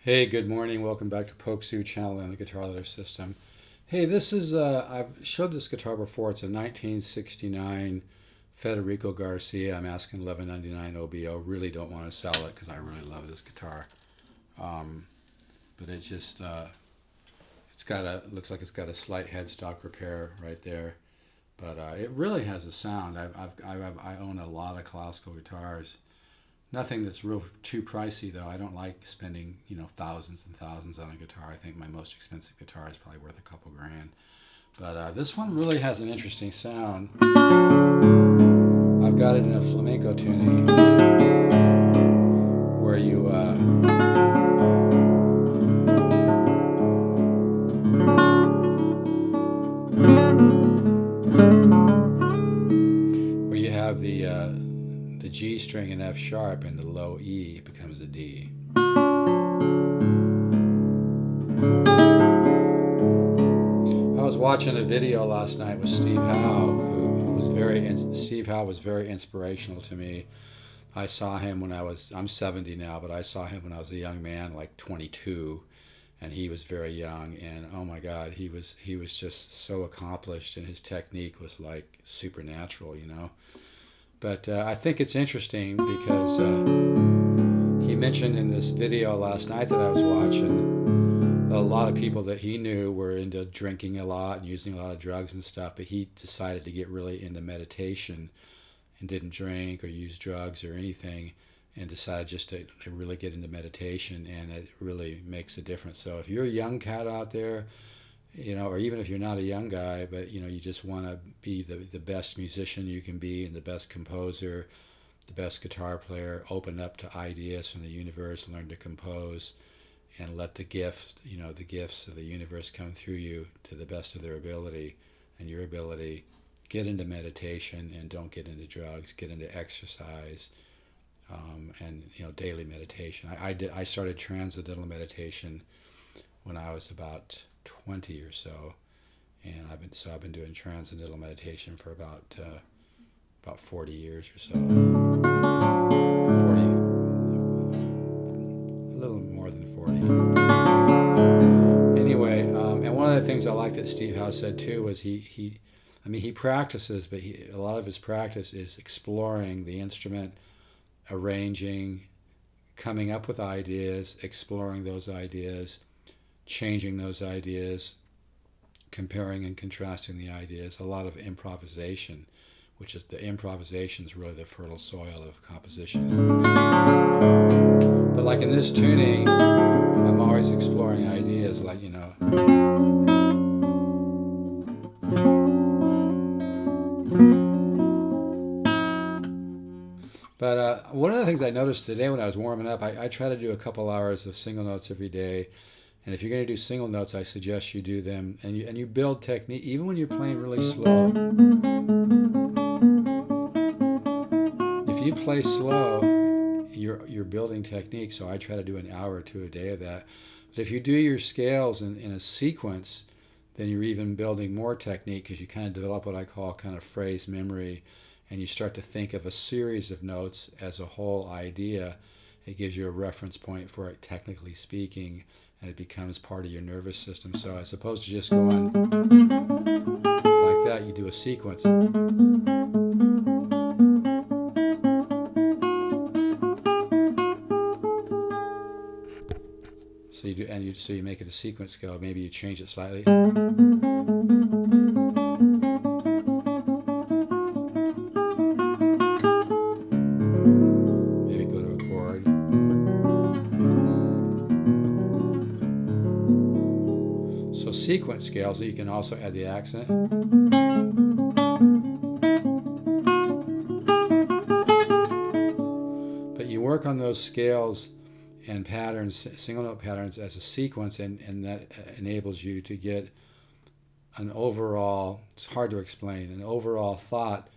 Hey, good morning. Welcome back to Poke Sue channel and the Guitar Leader System. Hey, this is, I've showed this guitar before. It's a 1969 Federico Garcia. I'm asking $11.99 OBO. Really don't want to sell it because I really love this guitar. But it just, looks like it's got a slight headstock repair right there. But it really has a sound. I own a lot of classical guitars. Nothing that's real too pricey though. I don't like spending, thousands and thousands on a guitar. I think my most expensive guitar is probably worth a couple grand. But this one really has an interesting sound. I've got it in a flamenco tuning where you have the G string in F sharp and the low E becomes a D. I was watching a video last night with Steve Howe, Steve Howe was very inspirational to me. I saw him when I'm 70 now, but I saw him when I was a young man, like 22, and he was very young, and oh my God, he was just so accomplished, and his technique was like supernatural. But I think it's interesting because he mentioned in this video last night that I was watching, a lot of people that he knew were into drinking a lot and using a lot of drugs and stuff, but he decided to get really into meditation and didn't drink or use drugs or anything, and decided just to really get into meditation, and it really makes a difference. So if you're a young cat out there, or even if you're not a young guy, but you just want to be the best musician you can be and the best composer, the best guitar player, open up to ideas from the universe, learn to compose, and let the gifts of the universe come through you to the best of their ability and your ability. Get into meditation and don't get into drugs. Get into exercise, and daily meditation. I started transcendental meditation when I was about 20 or so, and I've been doing transcendental meditation for about 40 years or so. 40, a little more than 40. Anyway, and one of the things I like that Steve Howe said too was he practices, but a lot of his practice is exploring the instrument, arranging, coming up with ideas, exploring those ideas, changing those ideas, comparing and contrasting the ideas. A lot of improvisation, which is really the fertile soil of composition. But like in this tuning, I'm always exploring ideas, like But one of the things I noticed today when I was warming up, I try to do a couple hours of single notes every day. And if you're going to do single notes, I suggest you do them, and you build technique even when you're playing really slow. If you play slow, you're building technique. So I try to do an hour or two a day of that. But if you do your scales in a sequence, then you're even building more technique, because you kind of develop what I call kind of phrase memory, and you start to think of a series of notes as a whole idea. It gives you a reference point for it, technically speaking, and it becomes part of your nervous system. So as opposed to just going like that, you do a sequence. So you make it a sequence scale. Maybe you change it slightly. Maybe go to a chord. So sequence scales, so you can also add the accent. But you work on those scales and patterns, single note patterns, as a sequence, and that enables you to get an overall, it's hard to explain, an overall thought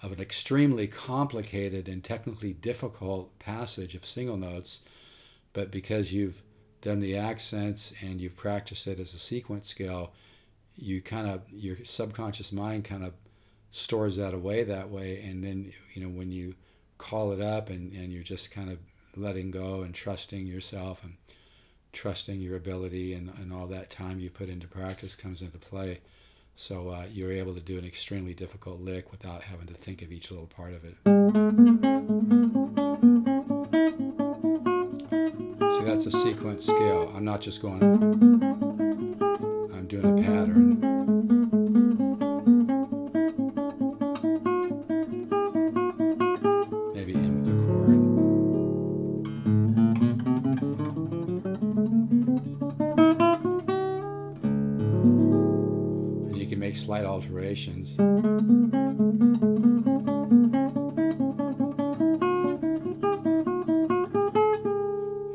of an extremely complicated and technically difficult passage of single notes. But because you've done the accents and you've practiced it as a sequence scale, your subconscious mind kind of stores that away that way, and then when you call it up and you're just kind of letting go and trusting yourself and trusting your ability and all that time you put into practice comes into play. So you're able to do an extremely difficult lick without having to think of each little part of it. See, that's a sequence scale. I'm not just going, I'm doing a pattern. Maybe in with a chord. And you can make slight alterations.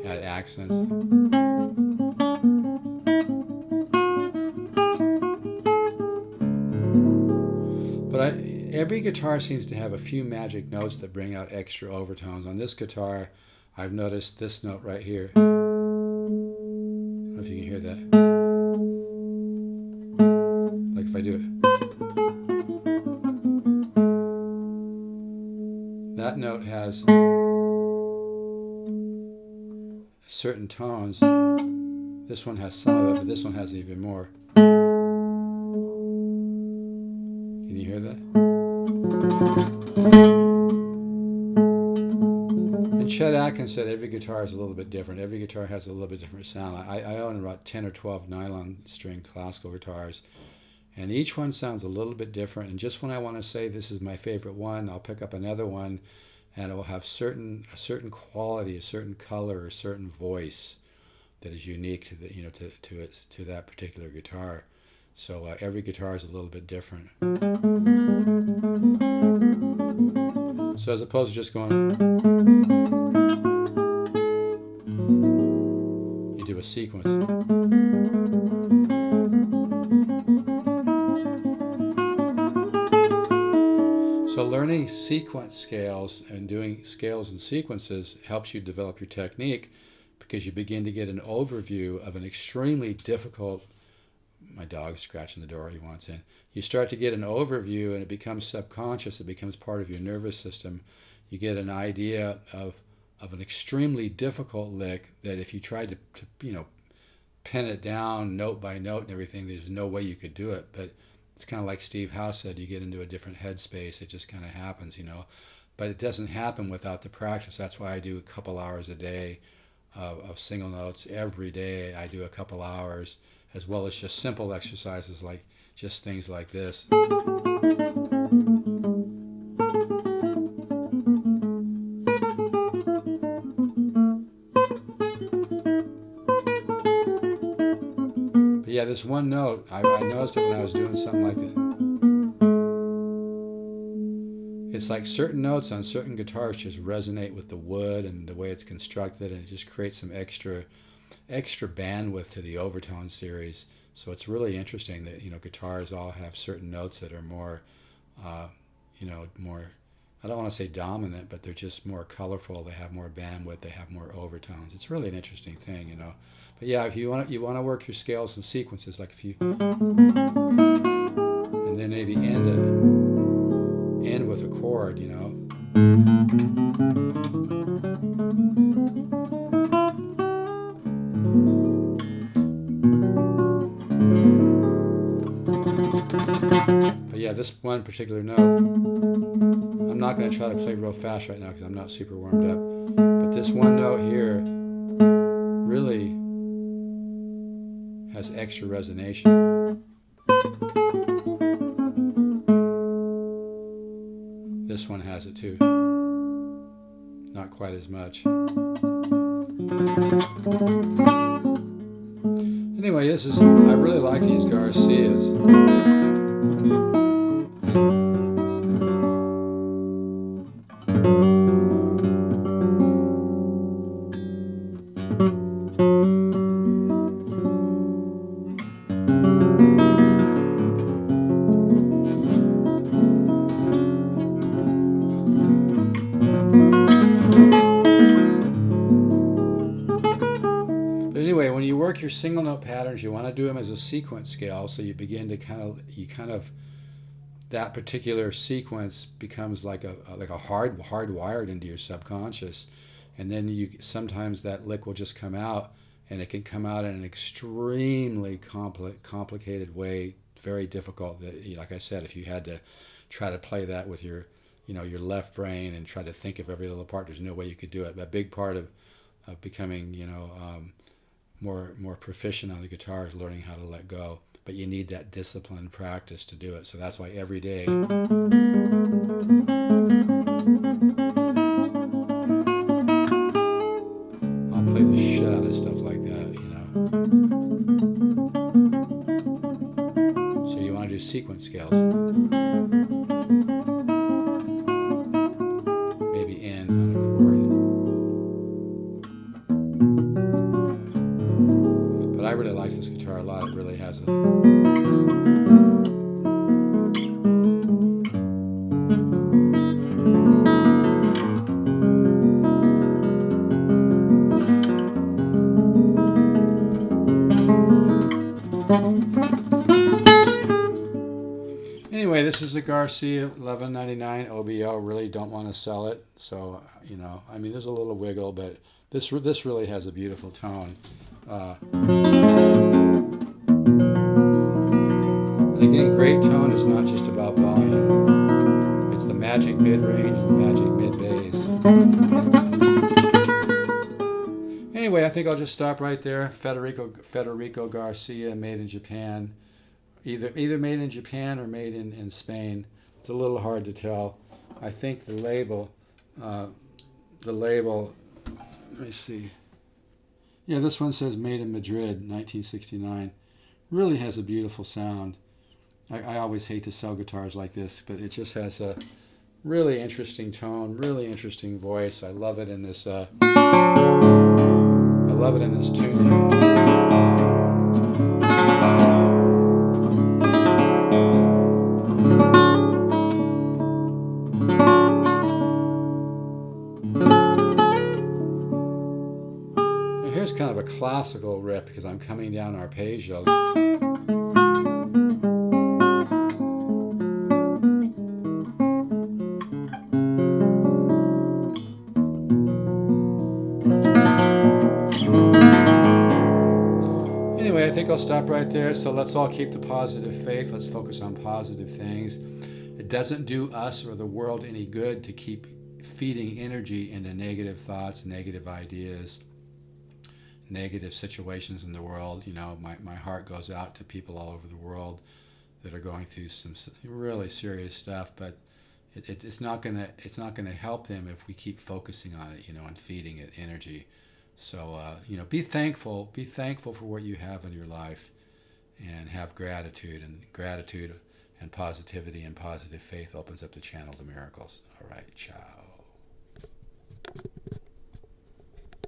Add accents. But every guitar seems to have a few magic notes that bring out extra overtones. On this guitar, I've noticed this note right here. I don't know if you can hear that. Like if I do it. That note has certain tones. This one has some of it, but this one has even more. Can you hear that? And Chet Atkins said every guitar is a little bit different. Every guitar has a little bit different sound. I own about 10 or 12 nylon string classical guitars, and each one sounds a little bit different. And just when I want to say this is my favorite one, I'll pick up another one, and it will have a certain quality, a certain color, a certain voice that is unique to the to that particular guitar. So every guitar is a little bit different. So as opposed to just going, you do a sequence. So learning sequence scales and doing scales and sequences helps you develop your technique, because you begin to get an overview of an extremely difficult, my dog's scratching the door, he wants in. You start to get an overview and it becomes subconscious, it becomes part of your nervous system. You get an idea of an extremely difficult lick that if you tried to pin it down note by note and everything, there's no way you could do it. But it's kind of like Steve Howe said, you get into a different headspace, it just kind of happens, But it doesn't happen without the practice. That's why I do a couple hours a day of single notes. Every day I do a couple hours, as well as just simple exercises like just things like this. But yeah, this one note, I noticed it when I was doing something like this. It's like certain notes on certain guitars just resonate with the wood and the way it's constructed, and it just creates some extra bandwidth to the overtone series. So it's really interesting that guitars all have certain notes that are more, more, I don't want to say dominant, but they're just more colorful. They have more bandwidth. They have more overtones. It's really an interesting thing, But yeah, if you want to work your scales and sequences, like if you, and then maybe end with a chord, But yeah, this one particular note, I'm not going to try to play real fast right now because I'm not super warmed up. But this one note here really has extra resonation. This one has it too. Not quite as much. Anyway, I really like these Garcias. Anyway, when you work your single note patterns, you want to do them as a sequence scale, so you begin to that particular sequence becomes like a hardwired into your subconscious, and then sometimes that lick will just come out, and it can come out in an extremely complicated way, very difficult. That, like I said, if you had to try to play that with your your left brain and try to think of every little part, there's no way you could do it. But a big part of becoming more proficient on the guitar is learning how to let go. But you need that disciplined practice to do it. So that's why every day I'll play the shit out of stuff like that, So you want to do sequence scales. Maybe in on a chord. But I really like this guitar a lot. It really has a... Anyway, this is a Garcia 1199 OBO. Really don't want to sell it, so I mean, there's a little wiggle, but this really has a beautiful tone. And again, great tone is not just about volume; it's the magic mid-range and the magic mid-bass. Anyway, I think I'll just stop right there. Federico Garcia, made in Japan. Either made in Japan or made in Spain. It's a little hard to tell. I think the label, let me see. Yeah, this one says made in Madrid, 1969. Really has a beautiful sound. I always hate to sell guitars like this, but it just has a really interesting tone, really interesting voice. I love it in this, tuning. Here's kind of a classical riff because I'm coming down arpeggio. Anyway, I think I'll stop right there. So let's all keep the positive faith. Let's focus on positive things. It doesn't do us or the world any good to keep feeding energy into negative thoughts, negative ideas, negative situations in the world. My heart goes out to people all over the world that are going through some really serious stuff, but it's not gonna help them if we keep focusing on it, and feeding it energy. So be thankful for what you have in your life, and have gratitude and positivity and positive faith opens up the channel to miracles. All right, ciao.